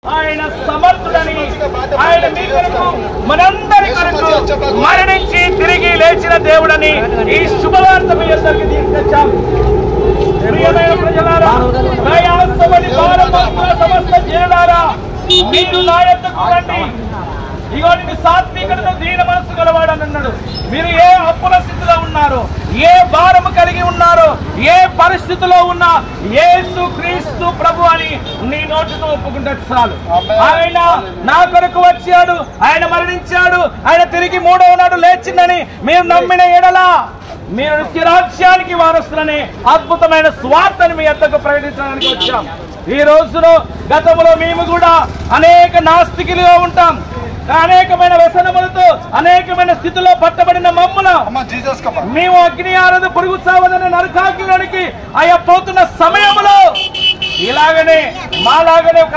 ఆయన సమర్థుడని ఆయన మీ కొరకు మనందరి కొరకు మరణించి తిరిగి లేచిన దేవుడని ఈ శుభవార్త మీ అందరికీ తీసుకొచ్చాం. ప్రియమైన ప్రజలారా, దయాసవని భారతదేశ సమస్త జనులారా, మీరు నా యొద్దకు రండి. ఇగో నేను సాత్వికుడితో దీన మనస్సు గలవాడని అన్నాడు. మీరు ఏ అప్పుల స్థితిలో ఉన్నారో, ఏ భారము కలిగి ఉన్నారో, ఏ పరిస్థితిలో ఉన్నా యేసు క్రీస్తు ప్రభు అని నీ నోటితో ఒప్పుకుంటే చాలు. ఆయన నా కొరకు వచ్చాడు, ఆయన మరణించాడు, ఆయన తిరిగి మూడవ నాడు లేచిందని మీరు నమ్మిన ఎడల మీరు నిత్యరాజ్యానికి వారసులని అద్భుతమైన స్వార్థని మీ యొద్దకు ప్రకటించడానికి వచ్చాం. ఈ రోజులో గతంలో మేము కూడా అనేక నాస్తికులుగా ఉంటాం. అనేకమైన వ్యసనములతో అనేకమైన స్థితిలో పట్టబడిన మమ్ముల మేము అగ్ని ఆరదు పురుగు చావదనే నరకాగ్నికి అయ్యా పోతున్న సమయంలో ఇలాగనే మాలాగనే ఒక